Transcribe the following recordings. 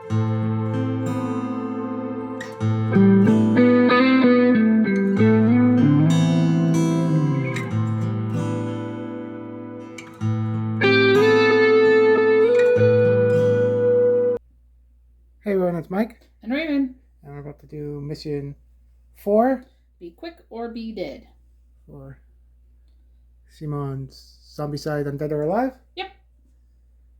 Hey everyone, it's Mike. And Ravin. And we're about to do mission 4. Be quick or be dead. For Simon's Zombicide, Undead or Alive. Yep.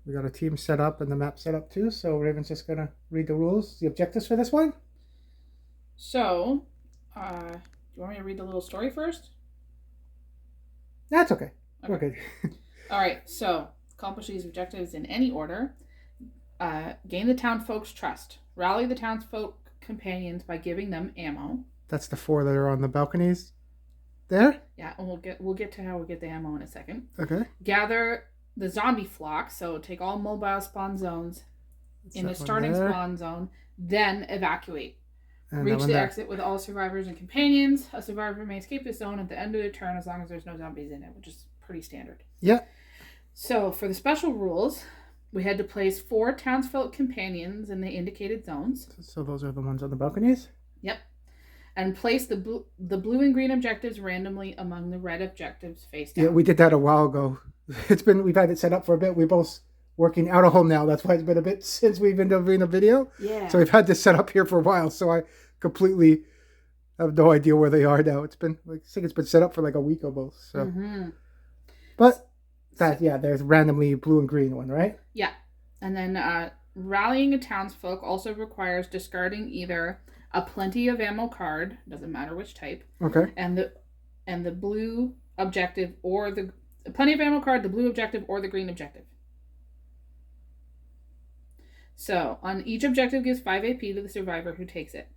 We got a team set up and the map set up too, so Raven's just going to read the rules, the objectives for this one. So, do you want me to read the little story first? That's okay. We're good. Alright, so, accomplish these objectives in any order. Gain the townsfolk's trust. Rally the townsfolk companions by giving them ammo. That's the 4 that are on the balconies there? Yeah, and we'll get to how we get the ammo in a second. Okay. Gather the zombie flock, so take all mobile spawn zones in the starting spawn zone, then evacuate. And reach the exit with all survivors and companions. A survivor may escape the zone at the end of their turn as long as there's no zombies in it, which is pretty standard. Yeah. So, for the special rules, we had to place 4 townsfolk companions in the indicated zones. So those are the ones on the balconies? Yep. And place the blue and green objectives randomly among the red objectives face down. Yeah, we did that a while ago. We've had it set up for a bit. We're both working out of home now. That's why it's been a bit since we've been doing a video. Yeah. So we've had this set up here for a while. So I completely have no idea where they are now. It's been I think it's been set up for like a week almost. So, but that there's randomly blue and green one, right? Yeah, and then rallying a townsfolk also requires discarding either a plenty of ammo card, doesn't matter which type. Okay. And the blue objective or the plenty of ammo card, the blue objective or the green objective. So, on each objective gives 5 AP to the survivor who takes it.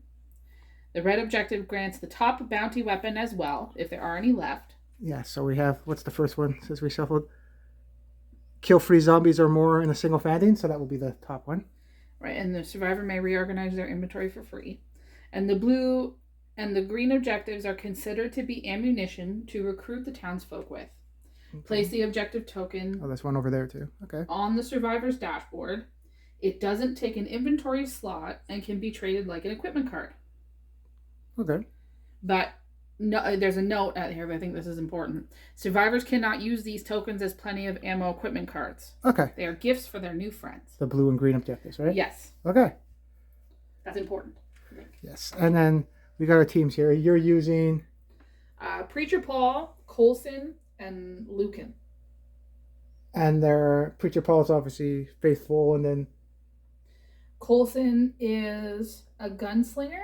The red objective grants the top bounty weapon as well, if there are any left. Yeah, so we have, what's the first one since we shuffled? Kill 3 zombies or more in a single fighting, so that will be the top one. Right, and the survivor may reorganize their inventory for free. And the blue and the green objectives are considered to be ammunition to recruit the townsfolk with. Okay. Place the objective token... Oh, there's one over there too. Okay. ...on the survivor's dashboard. It doesn't take an inventory slot and can be traded like an equipment card. Okay. But no, there's a note out here, but I think this is important. Survivors cannot use these tokens as plenty of ammo equipment cards. Okay. They are gifts for their new friends. The blue and green objectives, right? Yes. Okay. That's important. Yes. And then we got our teams here. You're using... Preacher Paul, Coulson, and Lucan. And their Preacher Paul is obviously faithful, and then... Coulson is a gunslinger.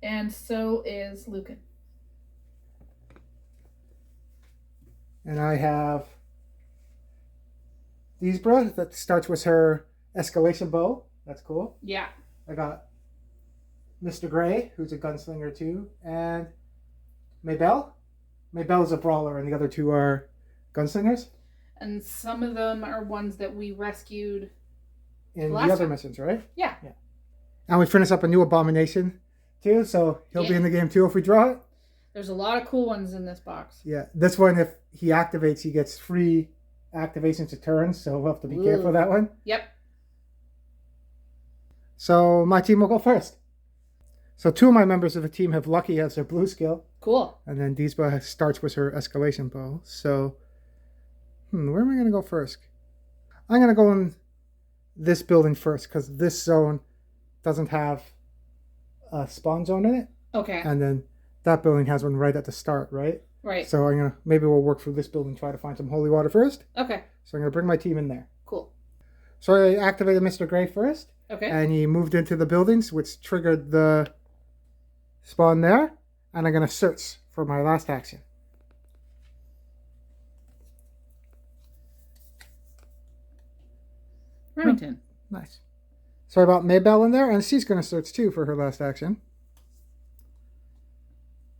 And so is Lucan. And I have Deesbra that starts with her escalation bow. That's cool. Yeah. I got Mr. Gray, who's a gunslinger too, and Maybelle. Maybelle is a brawler, and the other 2 are gunslingers. And some of them are ones that we rescued in the other missions, right? Yeah. Yeah. And we finish up a new abomination too, so he'll be in the game too if we draw it. There's a lot of cool ones in this box. Yeah, this one, if he activates, he gets free activations a turn, so we'll have to be careful of that one. Yep. So my team will go first. So 2 of my members of the team have Lucky as their blue skill. Cool. And then Deesba starts with her escalation bow. So, where am I going to go first? I'm going to go in this building first, because this zone doesn't have a spawn zone in it. Okay. And then that building has one right at the start, right? Right. So maybe we'll work through this building, try to find some holy water first. Okay. So I'm going to bring my team in there. Cool. So I activated Mr. Gray first. Okay. And he moved into the buildings, which triggered the spawn there. And I'm going to search for my last action. Remington. Oh, nice. So I brought Maybelle in there, and she's going to search too for her last action.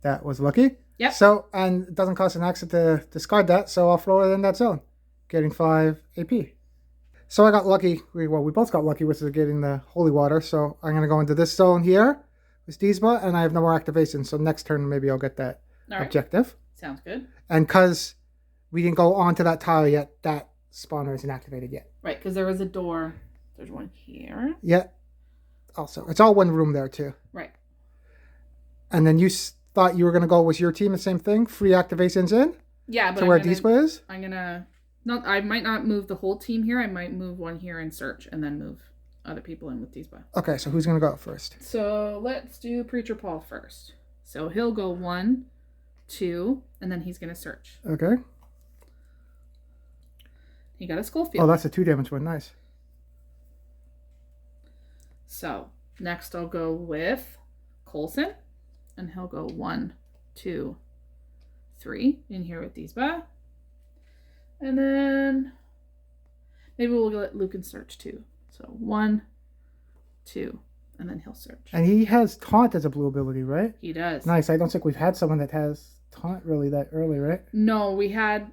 That was lucky. Yep. So, and it doesn't cost an action to discard that, so I'll throw it in that zone, getting 5 AP. So I got lucky. We both got lucky with getting the holy water, so I'm going to go into this zone here with Deesba, and I have no more activation, so next turn maybe I'll get that objective. Sounds good. And because we didn't go onto that tile yet, that spawner isn't activated yet. Right, because there was a door There's one here. Yeah. Also, it's all one room there too. Right. And then you thought you were going to go with your team, the same thing? Free activations in? Yeah, but to where Dispa is? I'm going to... I might not move the whole team here. I might move one here and search, and then move other people in with Dispa. Okay, so who's going to go first? So let's do Preacher Paul first. So he'll go 1, 2, and then he's going to search. Okay. He got a Schofield. Oh, that's a 2 damage one. Nice. So next I'll go with Coulson, and he'll go 1, 2, 3 in here with Dispa. And then maybe we'll let Lucan search too. So 1, 2, and then he'll search. And he has Taunt as a blue ability, right? He does. Nice. I don't think we've had someone that has Taunt really that early, right? No, we had...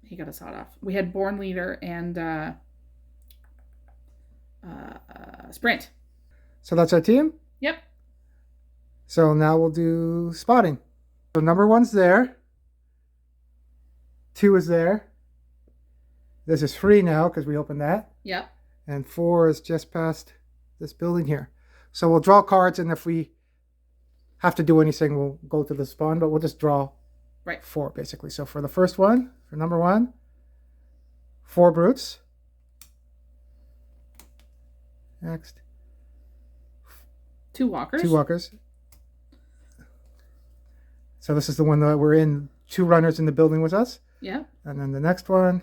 He got a sawed off. We had Born Leader and Sprint. So that's our team? Yep. So now we'll do spotting. So number 1's there. 2 is there. This is 3 now because we opened that. Yep. And 4 is just past this building here. So we'll draw cards, and if we have to do anything, we'll go to the spawn, but we'll just draw 4 basically. So for the first one, for number 1, 4 brutes. Next. 2 walkers. 2 walkers. So this is the one that we're in. 2 runners in the building with us. Yeah. And then the next one.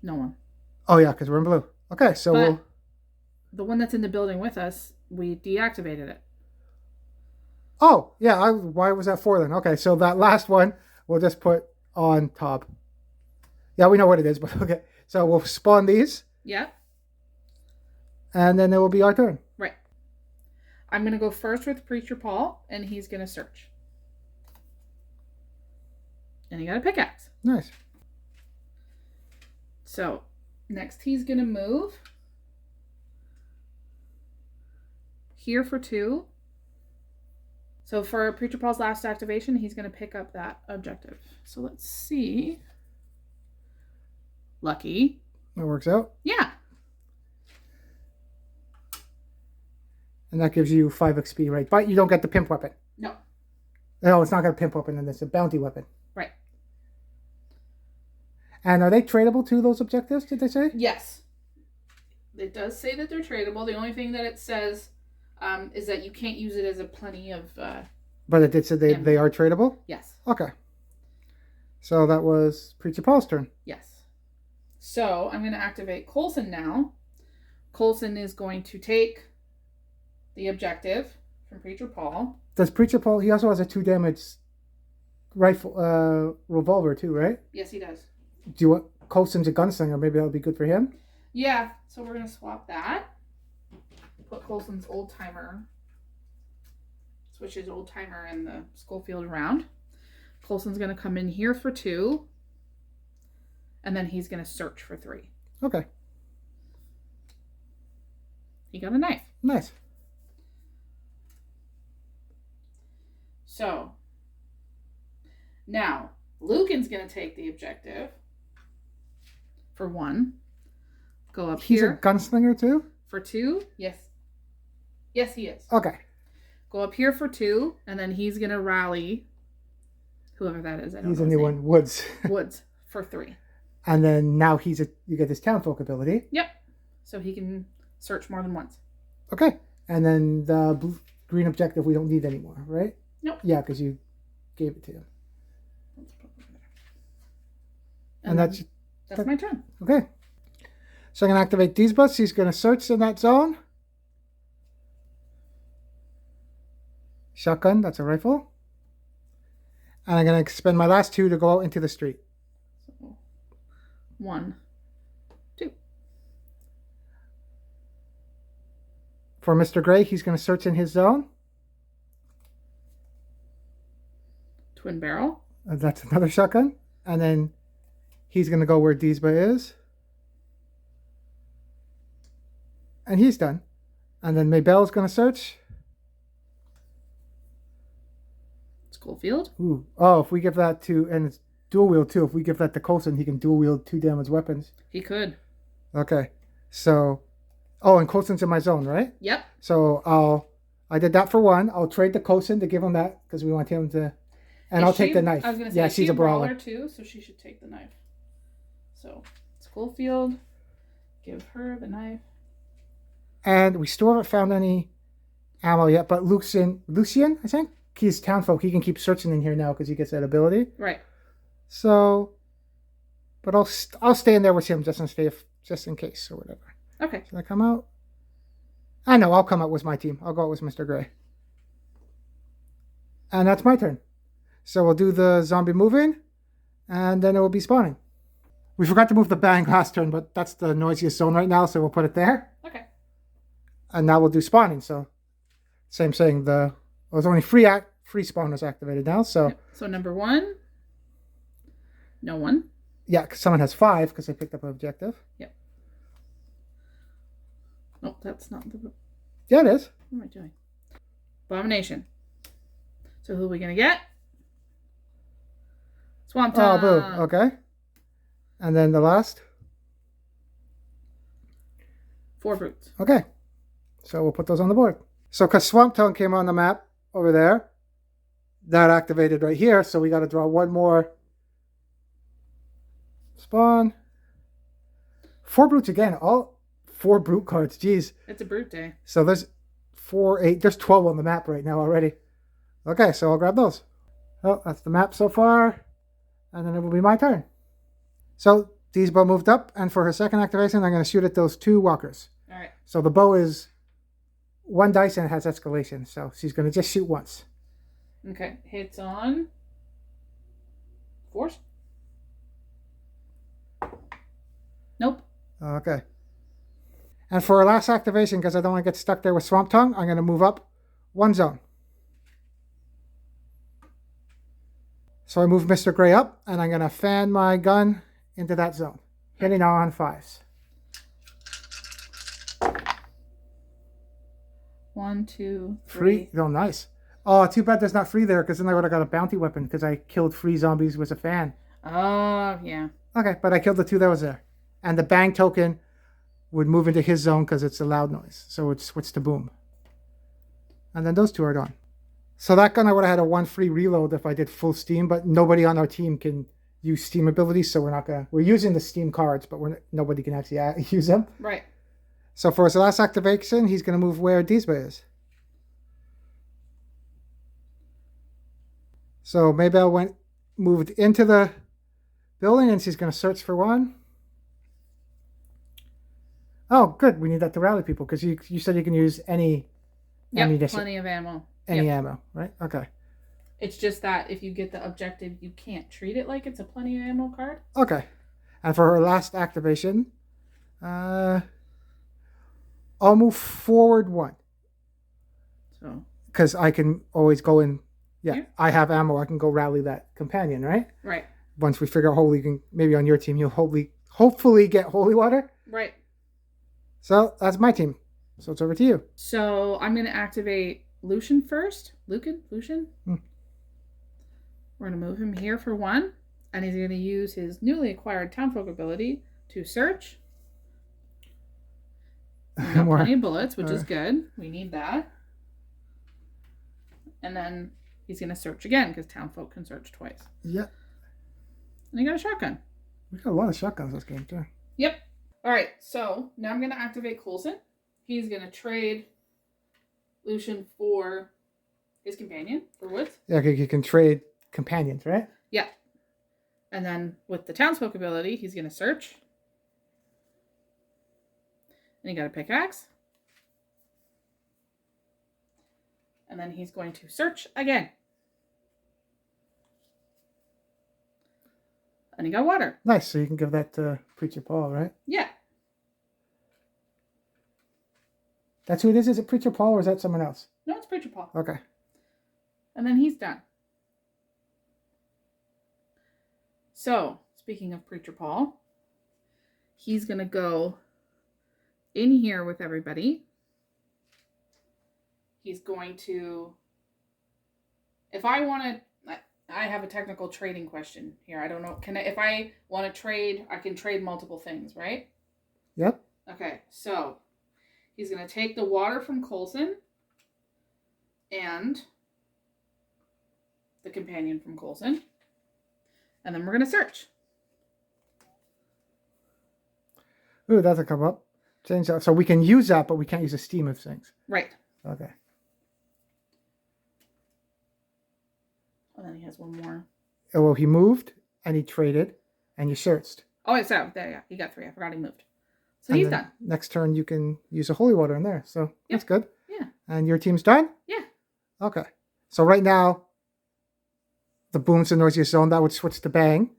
No one. Oh yeah, because we're in blue. Okay, so we'll... The one that's in the building with us, we deactivated it. Oh, yeah. Why was that 4 then? Okay, so that last one we'll just put on top. Yeah, we know what it is, but okay. So we'll spawn these. Yeah. And then it will be our turn. Right. I'm going to go first with Preacher Paul, and he's going to search. And he got a pickaxe. Nice. So, next he's going to move here for 2. So for Preacher Paul's last activation, he's going to pick up that objective. So let's see. Lucky. That works out. Yeah. And that gives you 5 XP, right? But you don't get the pimp weapon. No. No, it's not got a pimp weapon, and it's a bounty weapon. Right. And are they tradable to those objectives, did they say? Yes. It does say that they're tradable. The only thing that it says is that you can't use it as a plenty of... But it did say they are tradable? Yes. Okay. So that was Preacher Paul's turn. Yes. So I'm going to activate Coulson now. Coulson is going to take the objective from Preacher Paul. Does Preacher Paul... He also has a 2 damage rifle revolver too, right? Yes, he does. Do you want Coulson's a gunslinger? Maybe that would be good for him? Yeah, so we're going to swap that. Put Coulson's old timer. Switch his old timer and the Schofield around. Coulson's going to come in here for 2. And then he's going to search for 3. Okay. He got a knife. Nice. So, now, Lucan's going to take the objective for 1. Go up He's here. a gunslinger too? For 2? Yes. Yes, he is. Okay. Go up here for 2, and then he's going to rally whoever that is. I don't know. He's a new one, Woods. Woods for 3. And then now you get this townfolk ability. Yep. So he can search more than once. Okay. And then the green objective we don't need anymore, right? Nope. Yeah, because you gave it to him. And that's my turn. Okay. So I'm going to activate these buts. He's going to search in that zone. Shotgun, that's a rifle. And I'm going to spend my last 2 to go out into the street. So, 1, 2. For Mr. Gray, he's going to search in his zone. Twin barrel. That's another shotgun. And then he's going to go where Deesba is. And he's done. And then Maybelle's going to search. Schofield. Ooh. Oh, if we give that to... And it's dual wield too. If we give that to Coulson, he can dual wield 2 damage weapons. He could. Okay. So, oh, and Coulson's in my zone, right? Yep. So I did that for one. I'll trade the Coulson to give him that because we want him to, and I'll take the knife. I was gonna say, yeah, she's she's a brawler too, so she should take the knife. So Schofield, give her the knife. And we still haven't found any ammo yet, but Lucian, I think he's townfolk. He can keep searching in here now because he gets that ability. Right. So, but I'll stay in there with him just in case or whatever. Okay. Should I come out? I know, I'll come out with my team. I'll go out with Mr. Gray. And that's my turn. So we'll do the zombie moving, and then it will be spawning. We forgot to move the bang last turn, but that's the noisiest zone right now, so we'll put it there. Okay. And now we'll do spawning. So, same thing. There's only free spawners activated now. So, yep. So number 1, no one. Yeah, because someone has 5 because they picked up an objective. Yep. Nope, that's not the. Yeah, it is. What am I doing? Abomination. So who are we gonna get? Swamp Tongue. Oh, boo. Okay. And then the last. 4 brutes. Okay. So we'll put those on the board. So because Swamp Tongue came on the map over there, that activated right here. So we got to draw one more spawn. 4 brutes again. All 4 brute cards. Jeez. It's a brute day. So there's 4, 8. There's 12 on the map right now already. Okay, so I'll grab those. Oh, that's the map so far. And then it will be my turn. So these bow moved up. And for her second activation, I'm going to shoot at those 2 walkers. All right. So the bow is 1 dice and it has escalation. So she's going to just shoot once. Okay. Hits on force. Nope. Okay. And for her last activation, because I don't want to get stuck there with Swamp Tongue, I'm going to move up 1 zone. So I move Mr. Gray up, and I'm going to fan my gun into that zone, hitting on 5s. 1, 2, 3. Oh, nice. Oh, too bad there's not free there, because then I would have got a bounty weapon, because I killed 3 zombies with a fan. Oh, yeah. Okay, but I killed the 2 that was there. And the bang token would move into his zone because it's a loud noise. So it would switch to boom. And then those 2 are gone. So that gun I would have had a 1 free reload if I did full Steam, but nobody on our team can use Steam abilities, so we're using the Steam cards, but nobody can actually use them. Right. So for his last activation, he's going to move where Deesba is. So maybe I moved into the building, and she's going to search for 1. Oh, good. We need that to rally people, because you said you can use any ammunition. Plenty of ammo. Any ammo, right? Okay. It's just that if you get the objective, you can't treat it like it's a plenty of ammo card. Okay. And for her last activation, I'll move forward 1. So. Because I can always go in. Yeah, Here? I have ammo. I can go rally that companion, right? Right. Once we figure out maybe on your team, you'll hopefully get holy water. Right. So that's my team. So it's over to you. So I'm going to activate Lucian first. Lucian? We're going to move him here for 1. And he's going to use his newly acquired townfolk ability to search. Got plenty of bullets, which is good. We need that. And then he's going to search again, because townfolk can search twice. Yeah. And he got a shotgun. We got a lot of shotguns this game, too. Yep. All right, so now I'm going to activate Coulson. He's going to trade Lucian for his companion, for Woods. Yeah, you can trade companions, right? Yeah. And then with the townsfolk ability, he's going to search. And he got a pickaxe. And then he's going to search again. And he got water. Nice. So you can give that to Preacher Paul, right? Yeah. That's who it is? Is it Preacher Paul or is that someone else? No, it's Preacher Paul. Okay. And then he's done. So, speaking of Preacher Paul, he's going to go in here with everybody. He's going to... If I want to... I have a technical trading question here. I don't know. If I want to trade, I can trade multiple things, right? Yep. Okay, so he's going to take the water from Coulson and the companion from Coulson. And then we're going to search. Ooh, that'll come up. Change that. So we can use that, but we can't use a steam of things. Right. Okay. And then he has one more. Oh, well, he moved and he traded and you searched. Oh, it's out. There, yeah. He got 3. I forgot he moved. So he's done. Next turn, you can use a holy water in there. So that's good. Yeah. And your team's done? Yeah. Okay. So right now, the boom's the noisiest zone. That would switch to bang.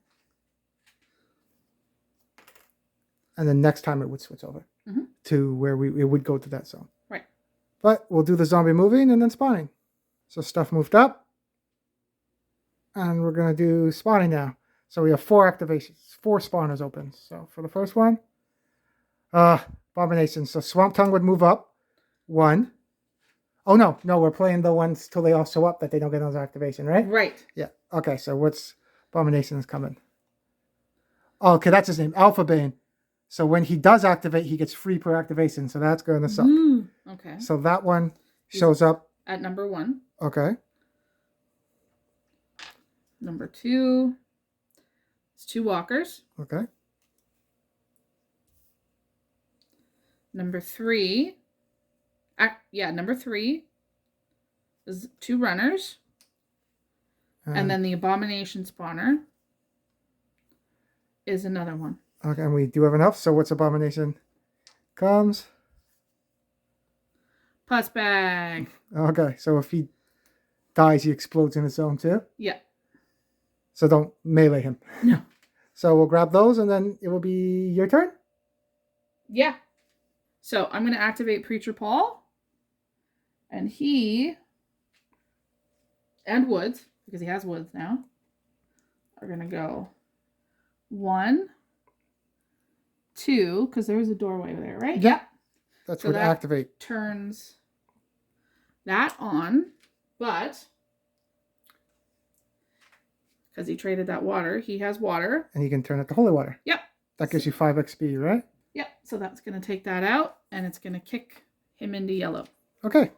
And then next time it would switch over to where it would go to that zone. Right. But we'll do the zombie moving and then spawning. So stuff moved up. And we're going to do spawning now. So we have 4 activations, 4 spawners open. So for the first one, Abomination. So Swamp Tongue would move up 1. Oh, no, we're playing the ones till they all show up that they don't get another activation, right? Right. Yeah. Okay, so what's Abomination is coming? Oh, okay, that's his name, Alpha Bane. So when he does activate, he gets free per activation. So that's going to suck. Okay. So that one shows up. At number 1. Okay. Number 2. It's 2 walkers. Okay. Number 3. Number 3 is 2 runners. And then the Abomination spawner is another one. Okay, and we do have enough. So what's Abomination comes? Pus bag. Okay, so if he dies, he explodes in his zone too? Yeah. So don't melee him. No. So we'll grab those and then it will be your turn? Yeah. So I'm going to activate Preacher Paul. And he and Woods, because he has Woods now, are going to go 1, 2, because there's a doorway there, right? Yeah. That's so what that activate. Turns that on, but because he traded that water, he has water. And he can turn it to holy water. Yep. That gives you 5 XP, right? Yep. So that's going to take that out, and it's going to kick him into yellow. Okay.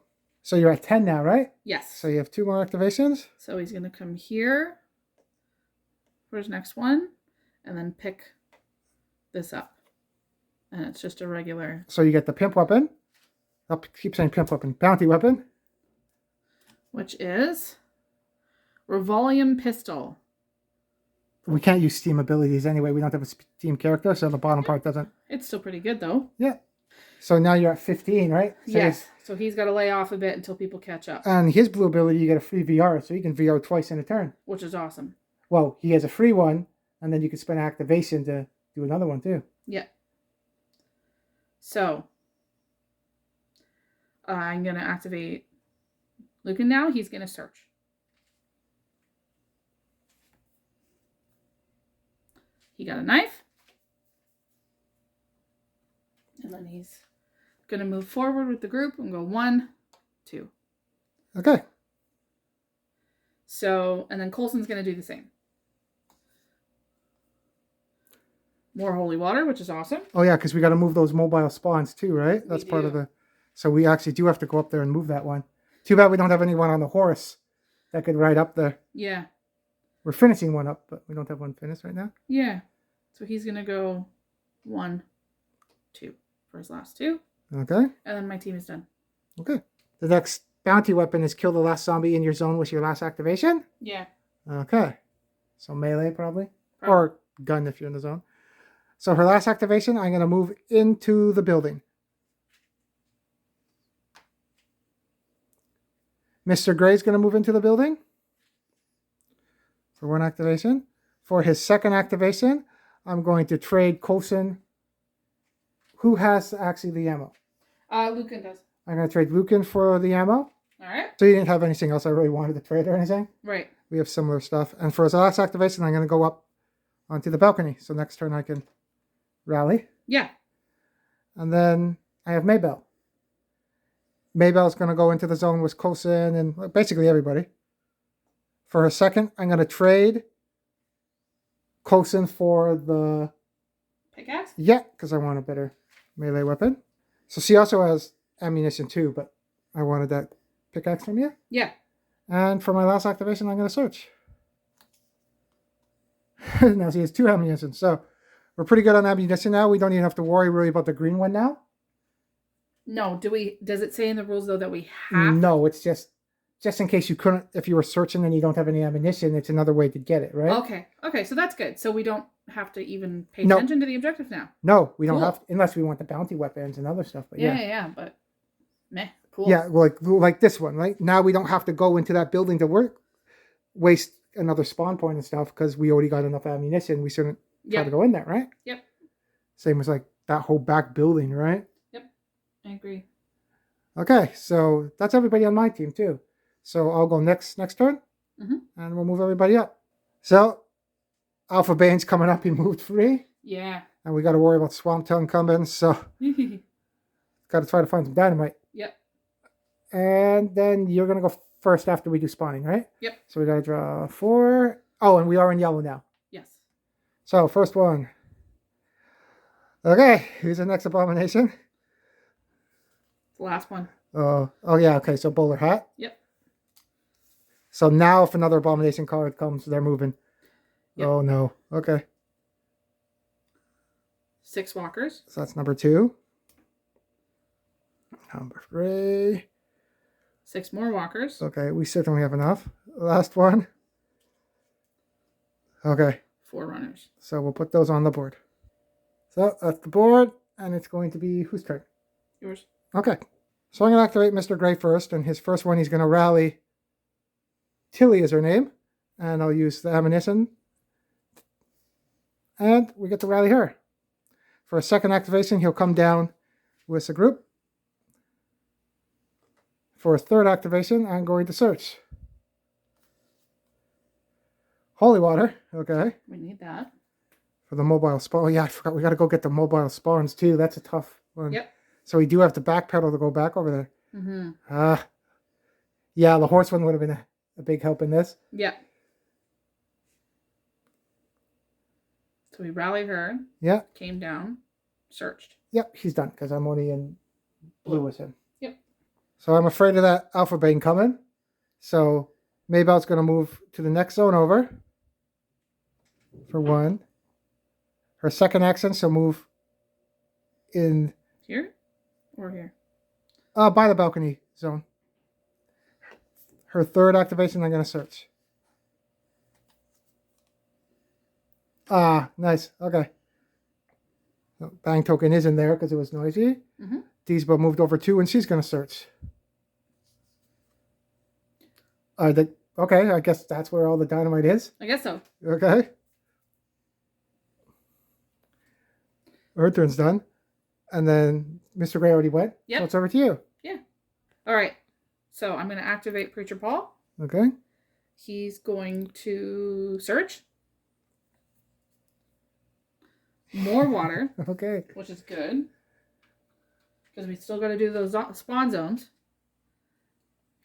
So you're at 10 now, right? Yes. So you have 2 more activations. So he's going to come here for his next one, and then pick this up. And it's just a regular. So you get the pimp weapon. I'll keep saying pimp weapon. Bounty weapon. Which is Revolium Pistol. We can't use Steam abilities anyway. We don't have a Steam character, so the bottom part doesn't. It's still pretty good, though. Yeah. So now you're at 15, right? So yes. So he's got to lay off a bit until people catch up. And his blue ability, you get a free VR, so you can VR twice in a turn. Which is awesome. Well, he has a free one, and then you can spend activation to do another one, too. Yeah. So, I'm going to activate Lucan now. He's going to search. He got a knife. And then he's going to move forward with the group and go 1, 2. Okay. So, and then Coulson's going to do the same. More holy water, which is awesome. Oh, yeah, because we got to move those mobile spawns, too, right? That's part of the... So we actually do have to go up there and move that one. Too bad we don't have anyone on the horse that could ride up there. Yeah. We're finishing one up, but we don't have one finished right now. Yeah. So he's going to go 1, 2 for his last 2. Okay. And then my team is done. Okay. The next bounty weapon is kill the last zombie in your zone with your last activation. Yeah. Okay. So melee probably. Or gun if you're in the zone. So her last activation, I'm going to move into the building. Mr. Gray's going to move into the building for 1 activation. For his second activation, I'm going to trade Coulson. Who has actually the ammo? Lucan does. I'm going to trade Lucan for the ammo. All right. So you didn't have anything else I really wanted to trade or anything? Right. We have similar stuff. And for his last activation, I'm going to go up onto the balcony. So next turn I can rally. Yeah. And then I have Maybell. Maybell's going to go into the zone with Coulson and basically everybody. For a second, I'm going to trade Coulson for the... Pickaxe? Yeah, because I want a better melee weapon. So she also has ammunition too, but I wanted that pickaxe from you. Yeah. And for my last activation, I'm going to search. Now she has 2 ammunition, so we're pretty good on ammunition now. We don't even have to worry really about the green one now. No, does it say in the rules though that we have? No, it's just in case you couldn't, if you were searching and you don't have any ammunition, it's another way to get it, right? Okay, so that's good. So we don't have to even pay attention to the objective now. No, we don't have to, unless we want the bounty weapons and other stuff. But yeah, but meh, cool. Yeah, like this one, right? Now we don't have to go into that building to waste another spawn point and stuff because we already got enough ammunition. We shouldn't try to go in there, right? Yep. Same as like that whole back building, right? Yep, I agree. Okay, so that's everybody on my team too. So I'll go next turn, and we'll move everybody up. So Alpha Bane's coming up. He moved free. Yeah. And we got to worry about Swamp Tongue coming. So got to try to find some dynamite. Yep. And then you're gonna go first after we do spawning, right? Yep. So we got to draw 4. Oh, and we are in yellow now. Yes. So first one. Okay, who's the next abomination? The last one. Oh yeah. Okay, so bowler hat. Yep. So now if another abomination card comes, they're moving. Yep. Oh no. Okay. 6 walkers. So that's number 2. Number 3. 6 more walkers. Okay, we certainly have enough. Last one. Okay. 4 runners. So we'll put those on the board. So that's the board, and it's going to be whose turn? Yours. Okay. So I'm going to activate Mr. Gray first, and his first one he's going to rally. Tilly is her name, and I'll use the ammunition. And we get to rally her. For a second activation, he'll come down with a group. For a third activation, I'm going to search. Holy water, okay. We need that. For the mobile spawn. Oh yeah, I forgot. We got to go get the mobile spawns too. That's a tough one. Yep. So we do have to backpedal to go back over there. Mm-hmm. Yeah, the horse one would have been a big help in this. Yep. So we rallied her. Yeah. Came down. Searched. Yep, he's done because I'm only in blue with him. Yep. So I'm afraid of that Alpha Bane coming. So Maybelle's going to move to the next zone over. For 1. Her second action, she'll move in... Here? Or here? By the balcony zone. Her third activation, I'm going to search. Nice. Okay. Bang token is in there because it was noisy. Mm-hmm. Deesba moved over 2, and she's going to search. Okay, I guess that's where all the dynamite is. I guess so. Okay. Her turn's done. And then Mr. Gray already went. Yep. So it's over to you. Yeah. All right. So I'm going to activate Preacher Paul. Okay. He's going to search. More water. Okay. Which is good. Because we still got to do those spawn zones.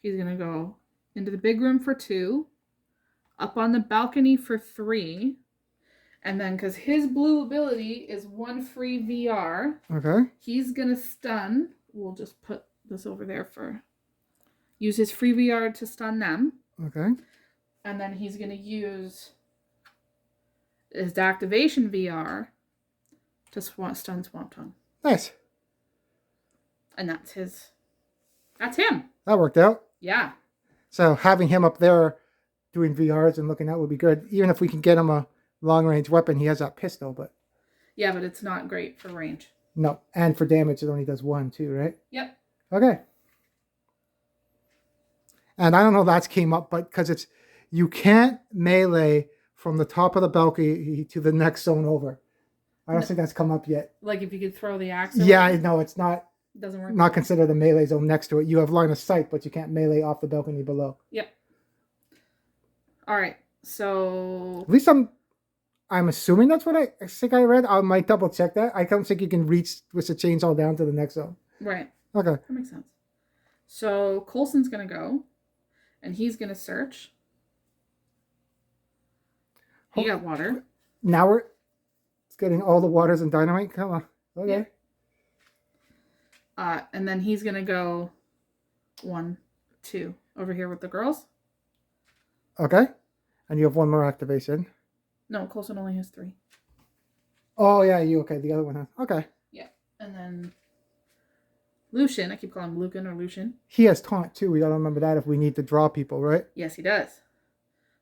He's going to go into the big room for 2. Up on the balcony for 3. And then because his blue ability is 1 free VR. Okay. He's going to stun. We'll just put this over there for... Use his free VR to stun them. Okay. And then he's going to use his activation VR to stun Swamp Tongue. Nice. And that's him. That worked out. Yeah. So having him up there doing VRs and looking out would be good. Even if we can get him a long-range weapon, he has that pistol, but... Yeah, but it's not great for range. No. And for damage, it only does 1 too, right? Yep. Okay. And I don't know if that's came up, but because it's... You can't melee from the top of the balcony to the next zone over. I don't think that's come up yet. Like if you could throw the axe Yeah, no, it's not. It doesn't work. Not consider the melee zone next to it. You have line of sight, but you can't melee off the balcony below. Yep. All right. So... At least I'm assuming that's what I think I read. I might double check that. I don't think you can reach with the chainsaw down to the next zone. Right. Okay. That makes sense. So Coulson's going to go, and he's going to search. He got water. Now we're getting all the waters and dynamite. Come on. Okay. And then he's going to go 1, 2 over here with the girls. Okay. And you have one more activation. No, Coulson only has 3. Oh, yeah, you. Okay, the other one. Huh? Okay. Yeah. And then Lucian. I keep calling him Lucan or Lucian. He has taunt, too. We got to remember that if we need to draw people, right? Yes, he does.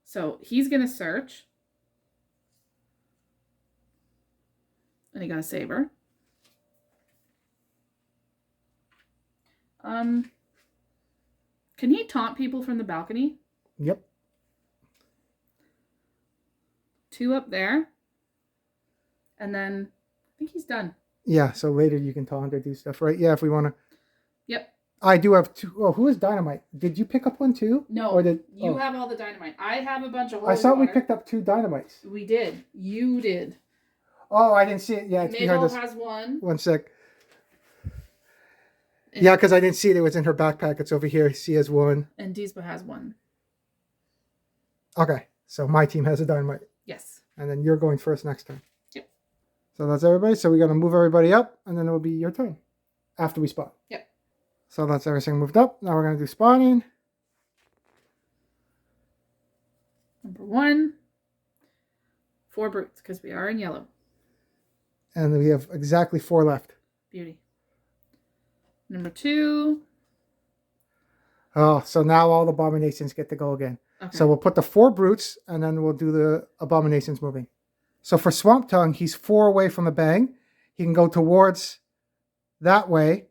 So he's going to search. And he got a saber. Can he taunt people from the balcony? Yep. 2 up there. And then I think he's done. Yeah, so later you can taunt or do stuff, right? Yeah, if we want to. Yep. I do have 2. Oh, who is Dynamite? Did you pick up one too? No, or did you have all the dynamite. I have a bunch of I thought we water. picked up 2 dynamites. We did. You did. Oh, I didn't see it. Yeah, it's behind Mabel this. has 1. One sec. Yeah, because I didn't see it. It was in her backpack. It's over here. She has 1. And Dispa has 1. Okay, so my team has a dynamite. Yes. And then you're going first next time. Yep. So that's everybody. So we got to move everybody up, and then it'll be your turn after we spawn. Yep. So that's everything moved up. Now we're going to do spawning. Number 1. 4 brutes, because we are in yellow. And we have exactly 4 left. Beauty. Number 2. Oh, so now all the abominations get to go again. Okay. So we'll put the 4 brutes, and then we'll do the abominations moving. So for Swamp Tongue, he's 4 away from the bang. He can go towards that way,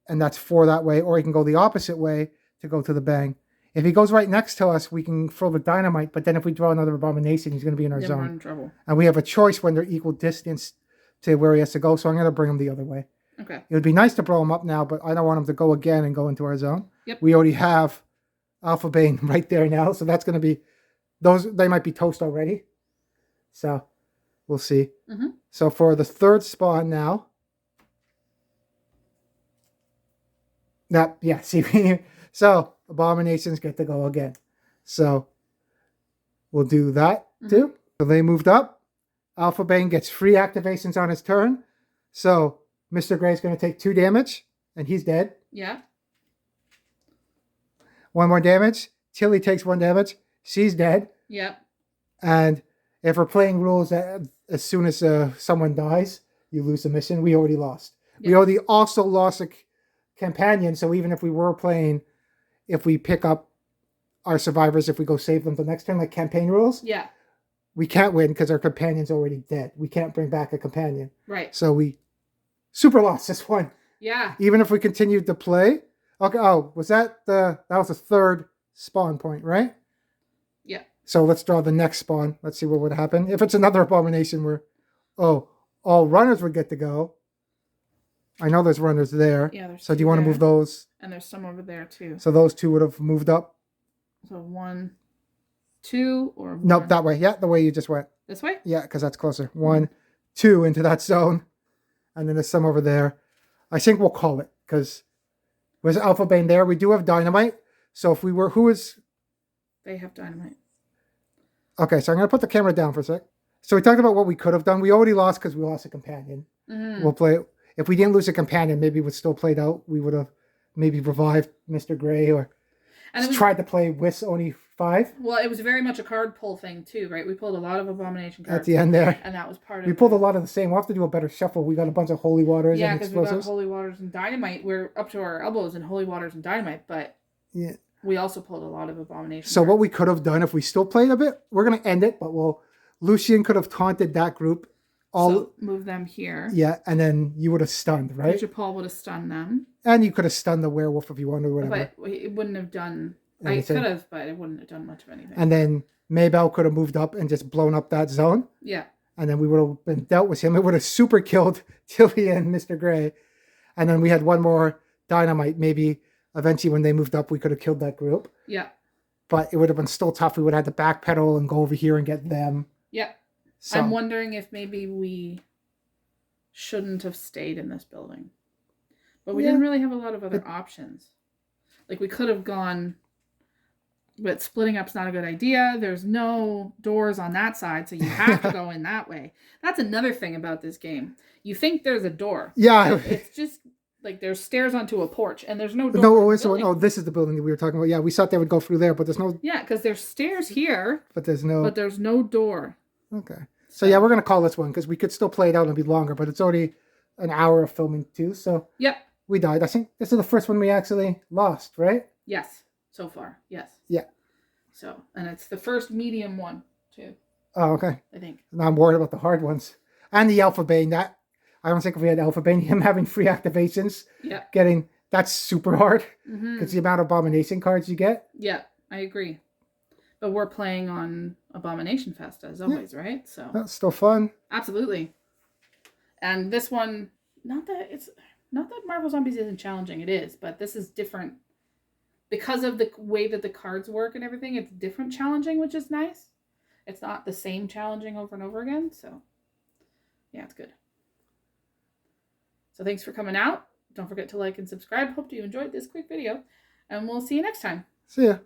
and that's 4 that way, or he can go the opposite way to go to the bang. If he goes right next to us, we can throw the dynamite, but then if we draw another abomination, he's going to be in our Then zone. we're in trouble. And we have a choice when they're equal distance to where he has to go, so I'm going to bring him the other way. Okay. It would be nice to blow him up now, but I don't want him to go again and go into our zone. Yep. We already have Alpha Bane right there now, so that's going to be... They might be toast already. So, we'll see. Mm-hmm. So, for the 3rd spawn now... Yeah, see... So, abominations get to go again. So, we'll do that too. So, they moved up. Alpha Bane gets free activations on his turn. So, Mr. Gray's going to take 2 damage, and he's dead. Yeah. 1 more damage. Tilly takes 1 damage. She's dead. Yep. And if we're playing rules that as soon as someone dies, you lose the mission, we already lost. Yep. We already also lost a companion, so even if we were playing, if we pick up our survivors, if we go save them the next turn, like campaign rules, Yeah. we can't win because our companion's already dead. We can't bring back a companion. Right. So we super lost this one. Yeah. Even if we continued to play. Okay, oh, that was the 3rd spawn point, right? Yeah. So let's draw the next spawn. Let's see what would happen. If it's another abomination where, all runners would get to go. I know there's runners there. Yeah, there's so do you want to move those? And there's some over there too. So those 2 would have moved up? So 1, 2, or... Nope, that way. Yeah, the way you just went. This way? Yeah, because that's closer. 1, 2 into that zone. And then there's some over there. I think we'll call it because was Alpha Bane there? We do have dynamite. So if we were... Who is... They have dynamite. Okay, so I'm going to put the camera down for a sec. So we talked about what we could have done. We already lost because we lost a companion. Mm-hmm. We'll play... If we didn't lose a companion, maybe it would still played out. We would have maybe revived Mr. Gray or tried to play with only 5. Well, it was very much a card pull thing too, right? We pulled a lot of abomination cards. At the end there. And that was part of We pulled a lot of the same. We'll have to do a better shuffle. We got a bunch of holy waters yeah, and because we got explosives. holy waters and dynamite. We're up to our elbows in holy waters and dynamite, but yeah, we also pulled a lot of abomination So cards. what we could have done if we still played a bit, we're going to end it, but Lucian could have taunted that group. So move them here. Yeah, and then you would have stunned, right? Richard Paul would have stunned them. And you could have stunned the werewolf if you wanted or whatever. But it wouldn't have done... Anything. I could have, but it wouldn't have done much of anything. And then Maybell could have moved up and just blown up that zone. Yeah. And then we would have been dealt with him. It would have super killed Tilly and Mr. Gray. And then we had one more dynamite. Maybe eventually when they moved up, we could have killed that group. Yeah. But it would have been still tough. We would have had to backpedal and go over here and get them. Yeah. So, I'm wondering if maybe we shouldn't have stayed in this building. But we didn't really have a lot of other options. Like we could have gone... But splitting up's not a good idea. There's no doors on that side, so you have to go in that way. That's another thing about this game. You think there's a door. Yeah. It's just like there's stairs onto a porch, and there's no door. No, this is the building that we were talking about. Yeah, we thought they would go through there, but there's no. Yeah, because there's stairs here, but there's no door. Okay. So yeah, we're gonna call this one because we could still play it out and be longer, but it's already an hour of filming too. So yep, we died. I think this is the first one we actually lost, right? Yes, so far, yes. Yeah. So, and it's the first medium one too. Oh, okay. I think. Now I'm worried about the hard ones and the Alpha Bane. That I don't think if we had Alpha Bane, him having free activations, that's super hard because the amount of Abomination cards you get. Yeah, I agree. But we're playing on Abomination Fest as always, right? So that's still fun. Absolutely. And this one, not that Marvel Zombies isn't challenging. It is, but this is different because of the way that the cards work and everything. It's different challenging, which is nice. It's not the same challenging over and over again. So yeah, it's good. So thanks for coming out. Don't forget to like and subscribe. Hope you enjoyed this quick video, and we'll see you next time. See ya.